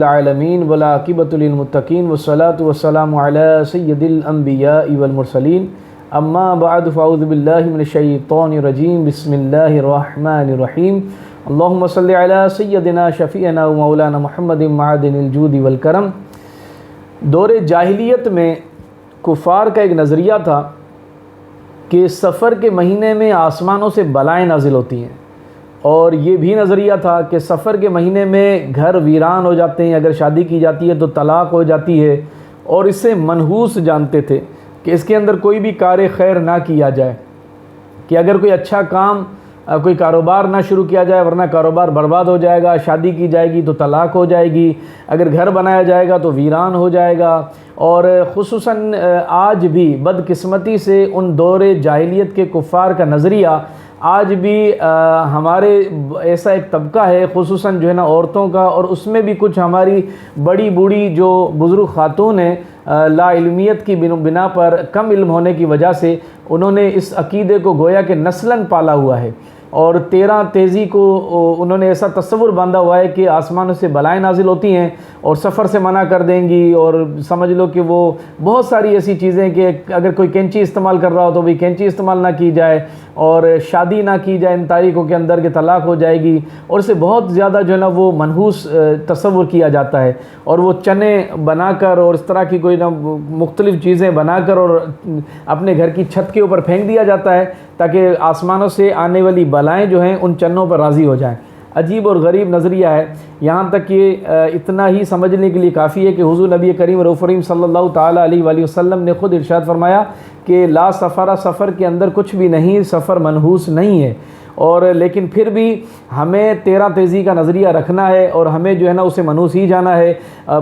العالمین والعاقبۃ للمتقین والصلاۃ والسلام علی سید الانبیاء والمرسلین اما بعد فاعوذ باللہ من الشیطان الرجیم بسم اللہ الرحمن الرحیم اللہم صلی علی سیدنا شفیعنا و مولانا محمد معدن الجود والکرم۔ دور جاہلیت میں کفار کا ایک نظریہ تھا کہ سفر کے مہینے میں آسمانوں سے بلائیں نازل ہوتی ہیں، اور یہ بھی نظریہ تھا کہ سفر کے مہینے میں گھر ویران ہو جاتے ہیں، اگر شادی کی جاتی ہے تو طلاق ہو جاتی ہے، اور اس سے منحوس جانتے تھے کہ اس کے اندر کوئی بھی کار خیر نہ کیا جائے، کہ اگر کوئی اچھا کام کوئی کاروبار نہ شروع کیا جائے ورنہ کاروبار برباد ہو جائے گا، شادی کی جائے گی تو طلاق ہو جائے گی، اگر گھر بنایا جائے گا تو ویران ہو جائے گا۔ اور خصوصاً آج بھی بدقسمتی سے ان دور جاہلیت کے کفار کا نظریہ آج بھی ہمارے ایسا ایک طبقہ ہے، خصوصاً جو ہے نا عورتوں کا، اور اس میں بھی کچھ ہماری بڑی بوڑھی جو بزرگ خاتون ہیں، لا علمیت کی بنا پر، کم علم ہونے کی وجہ سے انہوں نے اس عقیدے کو گویا کہ نسلاً پالا ہوا ہے، اور 13 تیزی کو انہوں نے ایسا تصور باندھا ہوا ہے کہ آسمانوں سے بلائیں نازل ہوتی ہیں اور سفر سے منع کر دیں گی، اور سمجھ لو کہ وہ بہت ساری ایسی چیزیں کہ اگر کوئی کینچی استعمال کر رہا ہو تو بھی کینچی استعمال نہ کی جائے، اور شادی نہ کی جائے ان تاریخوں کے اندر کہ طلاق ہو جائے گی، اور اسے بہت زیادہ جو ہے نا وہ منحوس تصور کیا جاتا ہے، اور وہ چنے بنا کر اور اس طرح کی کوئی نہ مختلف چیزیں بنا کر اور اپنے گھر کی چھت کے اوپر پھینک دیا جاتا ہے تاکہ آسمانوں سے آنے والی بلائیں جو ہیں ان چنوں پر راضی ہو جائیں۔ عجیب اور غریب نظریہ ہے، یہاں تک کہ اتنا ہی سمجھنے کے لیے کافی ہے کہ حضور نبی کریم رؤوف رحیم صلی اللہ تعالیٰ علیہ وآلہ وسلم نے خود ارشاد فرمایا کہ لا سفر، سفر کے اندر کچھ بھی نہیں، سفر منحوس نہیں ہے، اور لیکن پھر بھی ہمیں 13 تیزی کا نظریہ رکھنا ہے اور ہمیں جو ہے نا اسے منحوس ہی جانا ہے۔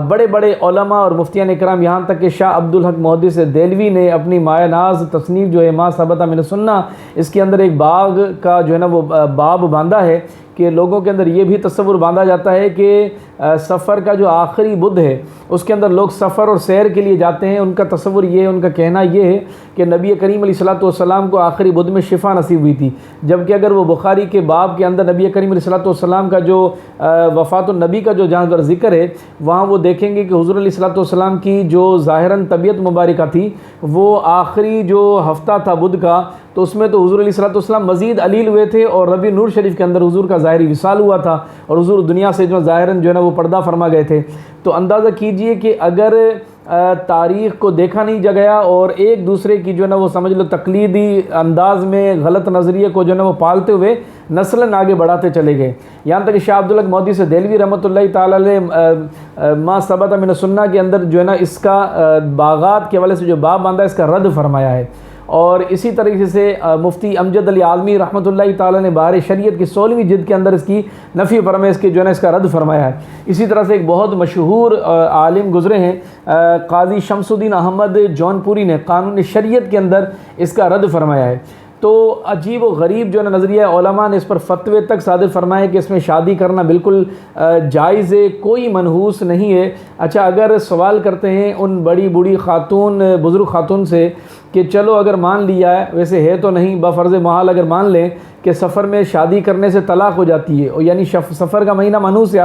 بڑے بڑے علماء اور مفتیان اکرام، یہاں تک کہ شاہ عبدالحق محدث دہلوی نے اپنی مایہ ناز تصنیف جو ہے ما ثبت من السنہ، اس کے اندر ایک باغ کا جو ہے نا وہ باب باندھا ہے کہ لوگوں کے اندر یہ بھی تصور باندھا جاتا ہے کہ سفر کا جو آخری بدھ ہے اس کے اندر لوگ سفر اور سیر کے لیے جاتے ہیں۔ ان کا تصور یہ ہے، ان کا کہنا یہ ہے کہ نبی کریم علیہ الصلوۃ والسلام کو آخری بدھ میں شفا نصیب ہوئی تھی، جبکہ اگر وہ بخاری کے باب کے اندر نبی کریم علیہ الصلوۃ والسلام کا جو وفات النبی کا جو جہاں پر ذکر ہے، وہاں وہ دیکھیں گے کہ حضور علیہ الصلوۃ والسلام کی جو ظاہراً طبیعت مبارکہ تھی، وہ آخری جو ہفتہ تھا بدھ کا، تو اس میں تو حضور علیہ الصلوۃ والسلام مزید علیل ہوئے تھے، اور ربیع نور شریف کے اندر حضور کا ظاہری وصال ہوا تھا، اور حضور دنیا سے جو ظاہراً جو ہے نا وہ پردہ فرما گئے تھے۔ تو اندازہ کیجئے کہ اگر تاریخ کو دیکھا نہیں گیا اور ایک دوسرے کی جو ہے نا وہ سمجھ لو تقلیدی انداز میں غلط نظریے کو جو ہے نا وہ پالتے ہوئے نسلاً آگے بڑھاتے چلے گئے، یہاں تک کہ شاہ عبدالحق محدث دہلوی رحمۃ اللہ تعالیٰ علیہ ما ثبت من السنہ کے اندر جو ہے نا اس کا باغات کے حوالے سے جو باب باندھا اس کا رد فرمایا ہے، اور اسی طریقے سے مفتی امجد علی اعظمی رحمۃ اللہ تعالیٰ نے بہار شریعت کی 16ویں جلد کے اندر اس کی نفی فرمائے، اس کے جو ہے نا اس کا رد فرمایا ہے۔ اسی طرح سے ایک بہت مشہور عالم گزرے ہیں قاضی شمس الدین احمد جون پوری نے قانون شریعت کے اندر اس کا رد فرمایا ہے۔ تو عجیب و غریب جو ہے نا نظریہ ہے، علماء نے اس پر فتوے تک صادر فرمائے کہ اس میں شادی کرنا بالکل جائز ہے، کوئی منحوس نہیں ہے۔ اچھا، اگر سوال کرتے ہیں ان بڑی بوڑھی خاتون بزرگ خاتون سے کہ چلو اگر مان لیا ہے، ویسے ہے تو نہیں، بفرض محال اگر مان لیں کہ سفر میں شادی کرنے سے طلاق ہو جاتی ہے، اور یعنی سفر کا مہینہ منحوس ہے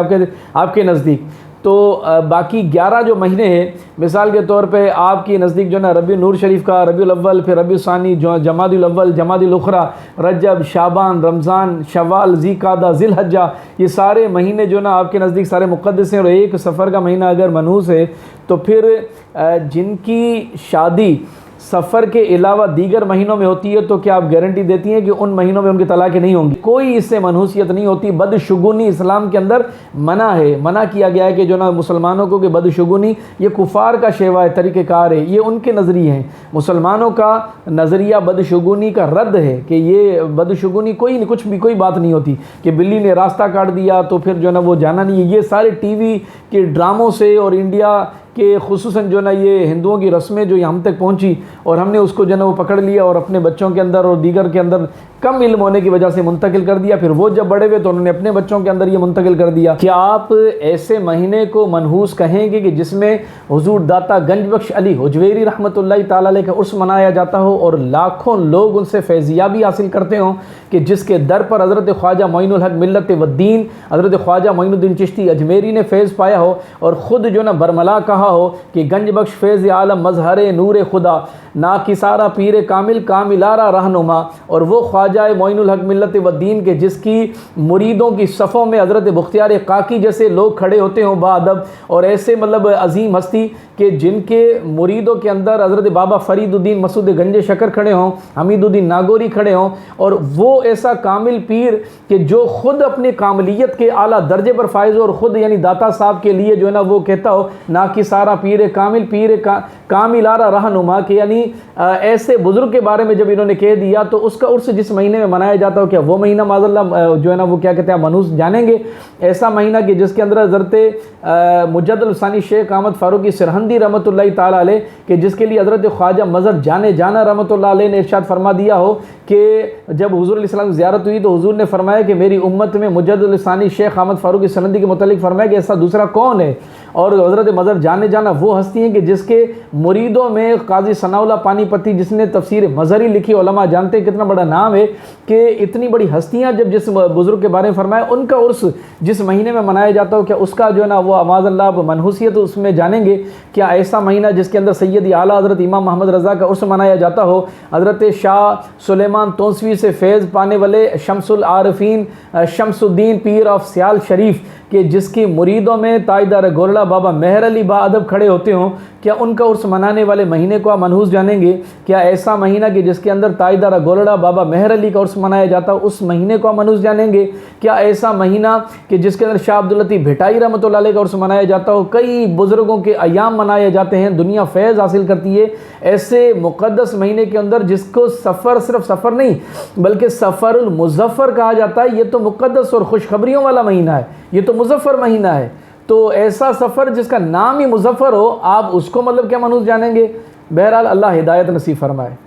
آپ کے نزدیک، تو باقی 11 جو مہینے ہیں، مثال کے طور پہ آپ کی نزدیک جو ہے نا ربیع نور شریف کا ربیع الاول، پھر ربیع ثانی، جمادی الاول، جمادی الاخری، رجب، شعبان، رمضان، شوال، ذی قعدہ، ذی الحجہ، یہ سارے مہینے جو ہے نا آپ کے نزدیک سارے مقدس ہیں، اور ایک سفر کا مہینہ اگر منحوس ہے، تو پھر جن کی شادی سفر کے علاوہ دیگر مہینوں میں ہوتی ہے تو کیا آپ گارنٹی دیتی ہیں کہ ان مہینوں میں ان کی طلاقیں نہیں ہوں گی؟ کوئی اس سے منحوسیت نہیں ہوتی۔ بدشگونی اسلام کے اندر منع ہے، منع کیا گیا ہے کہ جو نا مسلمانوں کو کہ بدشگونی یہ کفار کا شیوا ہے، طریقہ کار ہے، یہ ان کے نظریے ہیں۔ مسلمانوں کا نظریہ بدشگونی کا رد ہے کہ یہ بدشگونی کوئی بات نہیں ہوتی کہ بلی نے راستہ کاٹ دیا تو پھر جو ہے نا وہ جانا نہیں ہے۔ یہ سارے ٹی وی کے ڈراموں سے اور انڈیا کہ خصوصاً جو ہے نا یہ ہندوؤں کی رسمیں جو ہم تک پہنچی اور ہم نے اس کو جو ہے نا وہ پکڑ لیا اور اپنے بچوں کے اندر اور دیگر کے اندر کم علم ہونے کی وجہ سے منتقل کر دیا، پھر وہ جب بڑے ہوئے تو انہوں نے اپنے بچوں کے اندر یہ منتقل کر دیا۔ کیا آپ ایسے مہینے کو منحوس کہیں گے کہ جس میں حضور داتا گنج بخش علی حجویری رحمۃ اللہ تعالیٰ علیہ کا عرس منایا جاتا ہو اور لاکھوں لوگ ان سے فیضیابی حاصل کرتے ہوں، کہ جس کے در پر حضرت خواجہ معین الحق ملت والدین حضرت خواجہ معین الدین چشتی اجمیری نے فیض پایا ہو اور خود جو نا برملا کہا ہو کہ گنج بخش فیض عالم مظہر نور خدا نا کسارا پیر کامل کاملارا رہنما، اور وہ خواجہ معین الحق ملت والدین کے جس کی مریدوں کی صفوں میں حضرت بختیار کاکی جیسے لوگ کھڑے ہوتے ہوں با ادب، اور ایسے مطلب عظیم ہستی کہ جن کے مریدوں کے اندر حضرت بابا فرید الدین مسعود گنج شکر کھڑے ہوں، حمید الدین ناگوری کھڑے ہوں، اور وہ ایسا کامل پیر کہ جو خود اپنے کاملیت کے اعلیٰ درجے پر فائز ہو اور خود یعنی داتا صاحب کے لیے جو ہے نا وہ کہتا ہو نا کی سارا پیر کامل پیر کامل آرا رہنما، کہ یعنی ایسے بزرگ کے بارے میں جب انہوں نے کہہ دیا تو اس کا عرس جس مہینے میں منایا جاتا ہو، کیا وہ مہینہ معاذ اللہ جو ہے نا وہ کیا کہتے ہیں منحوس جانیں گے؟ ایسا مہینہ کہ جس کے اندر حضرت مجدد الثانی شیخ احمد فاروقی سرہندی رحمۃ اللہ تعالیٰ علیہ کہ جس کے لیے حضرت خواجہ مظہر جانے جانا رحمۃ اللہ علیہ نے ارشاد فرما دیا ہو کہ جب حضور علیہ السلام کی زیارت ہوئی تو حضور نے فرمایا کہ میری امت میں مجدد الثانی شیخ احمد فاروقی سرہندی کے متعلق فرمایا کہ ایسا دوسرا کون ہے، اور حضرت مظہر جانے جانا وہ ہستی ہیں کہ جس کے مریدوں میں قاضی ثناء اللہ پانی پتی جس نے تفسیر مظہری لکھی، علماء جانتے ہیں کتنا بڑا نام ہے، کہ اتنی بڑی ہستیاں جب جس بزرگ کے بارے میں فرمایا ان کا عرس جس مہینے میں منایا جاتا ہو، کیا اس کا جو ہے نا وہ معاذ اللہ منحوسیت اس میں جانیں گے؟ کیا ایسا مہینہ جس کے اندر سیدی اعلیٰ حضرت امام محمد رضا کا عرس منایا جاتا ہو، حضرت شاہ سلیمان تونسوی سے فیض پانے والے شمس العارفین شمس الدین پیر آف سیال شریف کہ جس کی مریدوں میں تاجدار گولڑا بابا مہر علی با ادب کھڑے ہوتے ہوں، کیا ان کا عرس منانے والے مہینے کو آپ منحوس جانیں گے؟ کیا ایسا مہینہ کہ جس کے اندر تاجدار گولڑا بابا مہر علی کا عرس منایا جاتا ہو اس مہینے کو آپ منحوس جانیں گے؟ کیا ایسا مہینہ کہ جس کے اندر شاہ عبداللطیف بھٹائی رحمۃ اللہ علیہ کا عرس منایا جاتا ہو، کئی بزرگوں کے ایام منائے جاتے ہیں، دنیا فیض حاصل کرتی ہے ایسے مقدس مہینے کے اندر جس کو سفر صرف سفر نہیں بلکہ سفر المظفر کہا جاتا ہے؟ یہ تو مقدس اور خوشخبریوں والا مہینہ ہے، یہ تو مظفر مہینہ ہے، تو ایسا سفر جس کا نام ہی مظفر ہو آپ اس کو مطلب کیا منحوس جانیں گے؟ بہرحال اللہ ہدایت نصیب فرمائے۔